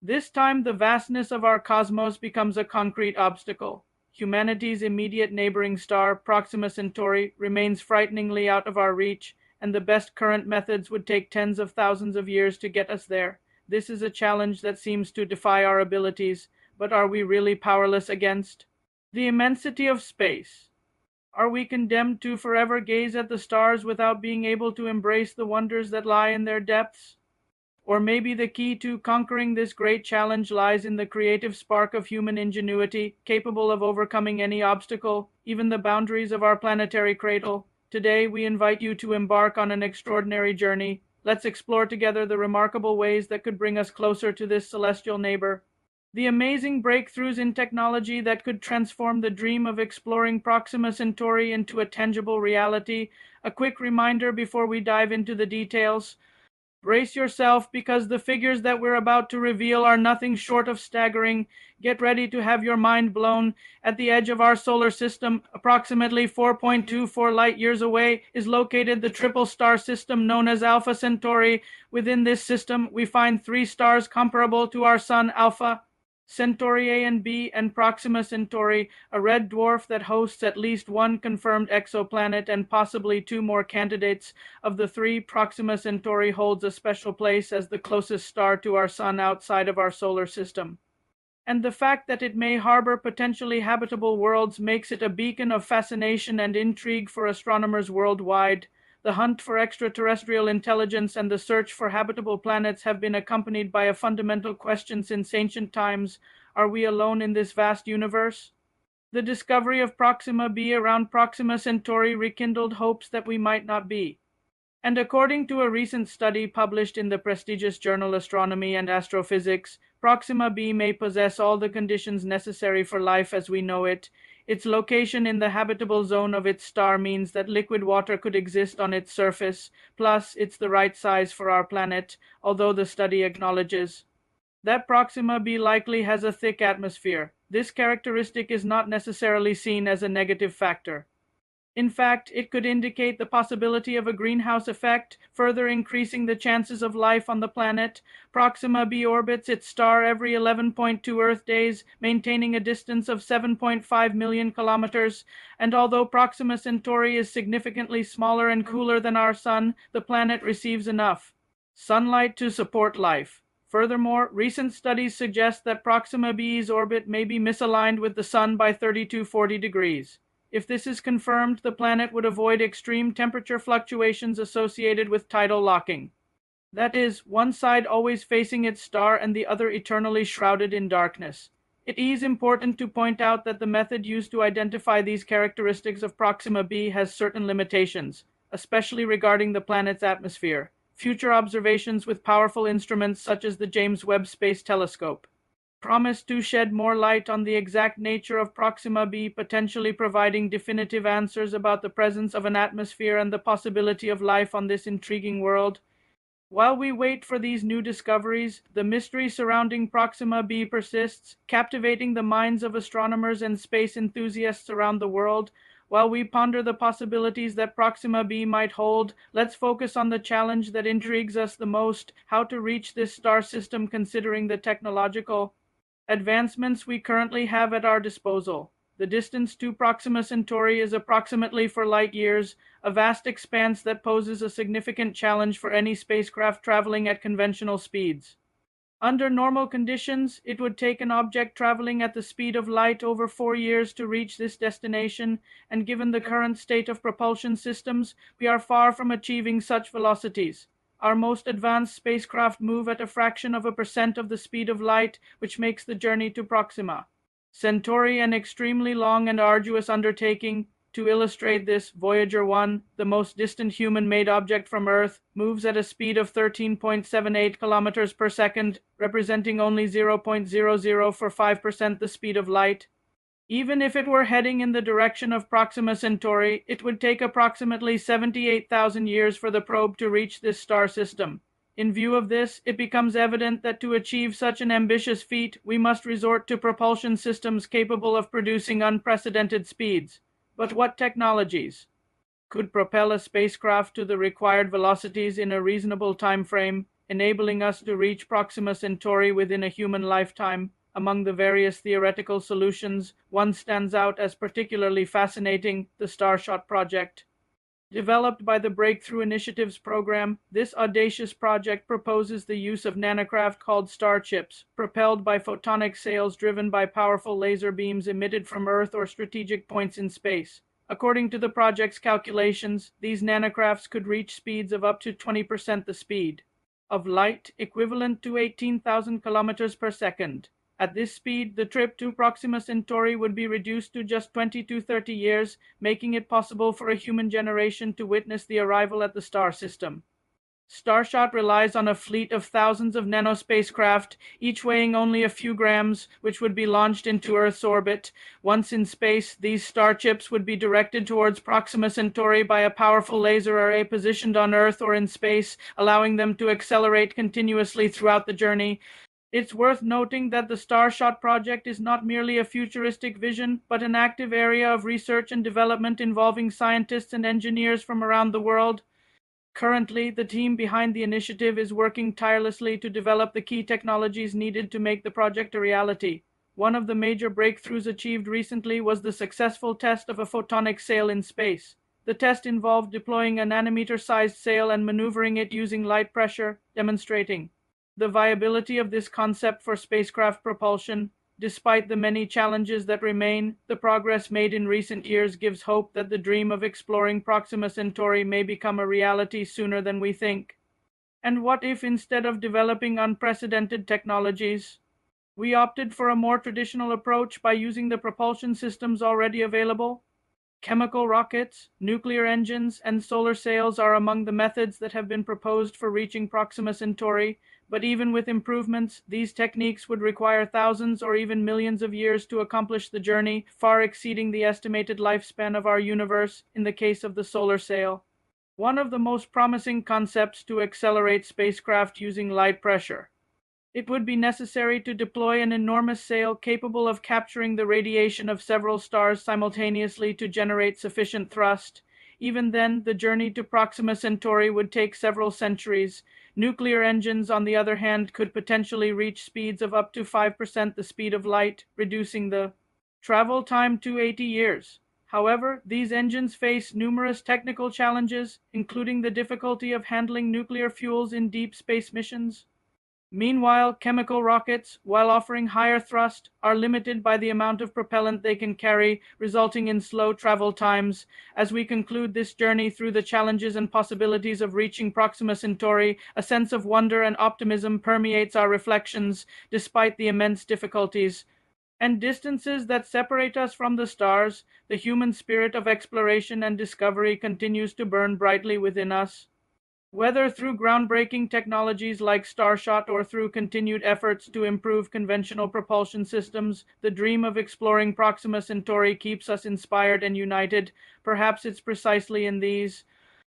This time, the vastness of our cosmos becomes a concrete obstacle. Humanity's immediate neighboring star, Proxima Centauri, remains frighteningly out of our reach, and the best current methods would take tens of thousands of years to get us there. This is a challenge that seems to defy our abilities, but are we really powerless against the immensity of space? Are we condemned to forever gaze at the stars without being able to embrace the wonders that lie in their depths? Or maybe the key to conquering this great challenge lies in the creative spark of human ingenuity, capable of overcoming any obstacle, even the boundaries of our planetary cradle. Today, we invite you to embark on an extraordinary journey. Let's explore together the remarkable ways that could bring us closer to this celestial neighbor. The amazing breakthroughs in technology that could transform the dream of exploring Proxima Centauri into a tangible reality. A quick reminder before we dive into the details. Brace yourself because the figures that we're about to reveal are nothing short of staggering. Get ready to have your mind blown. At the edge of our solar system, approximately 4.24 light years away, is located the triple star system known as Alpha Centauri. Within this system, we find three stars comparable to our sun, Alpha Centauri A and B, and Proxima Centauri, a red dwarf that hosts at least one confirmed exoplanet and possibly two more candidates. Of the three, Proxima Centauri holds a special place as the closest star to our sun outside of our solar system. And the fact that it may harbor potentially habitable worlds makes it a beacon of fascination and intrigue for astronomers worldwide. The hunt for extraterrestrial intelligence and the search for habitable planets have been accompanied by a fundamental question since ancient times. Are we alone in this vast universe? The discovery of Proxima b around Proxima Centauri rekindled hopes that we might not be. And according to a recent study published in the prestigious journal Astronomy and Astrophysics, Proxima b may possess all the conditions necessary for life as we know it. Its location in the habitable zone of its star means that liquid water could exist on its surface, plus it's the right size for our planet, although the study acknowledges that Proxima b likely has a thick atmosphere. This characteristic is not necessarily seen as a negative factor. In fact, it could indicate the possibility of a greenhouse effect, further increasing the chances of life on the planet. Proxima b orbits its star every 11.2 Earth days, maintaining a distance of 7.5 million kilometers. And although Proxima Centauri is significantly smaller and cooler than our sun, the planet receives enough sunlight to support life. Furthermore, recent studies suggest that Proxima b's orbit may be misaligned with the sun by 30 to 40 degrees. If this is confirmed, the planet would avoid extreme temperature fluctuations associated with tidal locking. That is, one side always facing its star and the other eternally shrouded in darkness. It is important to point out that the method used to identify these characteristics of Proxima b has certain limitations, especially regarding the planet's atmosphere. Future observations with powerful instruments such as the James Webb Space Telescope promise to shed more light on the exact nature of Proxima b, potentially providing definitive answers about the presence of an atmosphere and the possibility of life on this intriguing world. While we wait for these new discoveries, the mystery surrounding Proxima b persists, captivating the minds of astronomers and space enthusiasts around the world. While we ponder the possibilities that Proxima b might hold, let's focus on the challenge that intrigues us the most: how to reach this star system considering the technological advancements we currently have at our disposal. The distance to Proxima Centauri is approximately 4 light years, a vast expanse that poses a significant challenge for any spacecraft traveling at conventional speeds. Under normal conditions, it would take an object traveling at the speed of light over 4 years to reach this destination, and given the current state of propulsion systems, we are far from achieving such velocities. Our most advanced spacecraft move at a fraction of a percent of the speed of light, which makes the journey to Proxima Centauri an extremely long and arduous undertaking. To illustrate this, Voyager 1, the most distant human-made object from Earth, moves at a speed of 13.78 kilometers per second, representing only 0.0045% the speed of light. Even if it were heading in the direction of Proxima Centauri, it would take approximately 78,000 years for the probe to reach this star system. In view of this, it becomes evident that to achieve such an ambitious feat, we must resort to propulsion systems capable of producing unprecedented speeds. But what technologies could propel a spacecraft to the required velocities in a reasonable time frame? enabling us to reach Proxima Centauri within a human lifetime. Among the various theoretical solutions, one stands out as particularly fascinating: the Starshot project. Developed by the Breakthrough Initiatives program, this audacious project proposes the use of nanocraft called star chips, propelled by photonic sails driven by powerful laser beams emitted from Earth or strategic points in space. According to the project's calculations, these nanocrafts could reach speeds of up to 20% the speed of light, equivalent to 18,000 kilometers per second. At this speed, the trip to Proxima Centauri would be reduced to just 20 to 30 years, making it possible for a human generation to witness the arrival at the star system. Starshot relies on a fleet of thousands of nanospacecraft, each weighing only a few grams, which would be launched into Earth's orbit. Once in space, these star chips would be directed towards Proxima Centauri by a powerful laser array positioned on Earth or in space, allowing them to accelerate continuously throughout the journey. It's worth noting that the Starshot project is not merely a futuristic vision, but an active area of research and development involving scientists and engineers from around the world. Currently, the team behind the initiative is working tirelessly to develop the key technologies needed to make the project a reality. One of the major breakthroughs achieved recently was the successful test of a photonic sail in space. The test involved deploying a nanometer-sized sail and maneuvering it using light pressure, demonstrating the viability of this concept for spacecraft propulsion. Despite the many challenges that remain, the progress made in recent years gives hope that the dream of exploring Proxima Centauri may become a reality sooner than we think. And what if, instead of developing unprecedented technologies, we opted for a more traditional approach by using the propulsion systems already available? Chemical rockets, nuclear engines, and solar sails are among the methods that have been proposed for reaching Proxima Centauri, but even with improvements, these techniques would require thousands or even millions of years to accomplish the journey, far exceeding the estimated lifespan of our universe in the case of the solar sail. One of the most promising concepts to accelerate spacecraft using light pressure. It would be necessary to deploy an enormous sail capable of capturing the radiation of several stars simultaneously to generate sufficient thrust. Even then, the journey to Proxima Centauri would take several centuries. Nuclear engines, on the other hand, could potentially reach speeds of up to 5% the speed of light, reducing the travel time to 80 years. However, these engines face numerous technical challenges, including the difficulty of handling nuclear fuels in deep space missions. Meanwhile, chemical rockets, while offering higher thrust, are limited by the amount of propellant they can carry, resulting in slow travel times. As we conclude this journey through the challenges and possibilities of reaching Proxima Centauri, a sense of wonder and optimism permeates our reflections, despite the immense difficulties and distances that separate us from the stars. The human spirit of exploration and discovery continues to burn brightly within us. Whether through groundbreaking technologies like Starshot or through continued efforts to improve conventional propulsion systems, the dream of exploring Proxima Centauri keeps us inspired and united. Perhaps it's precisely in these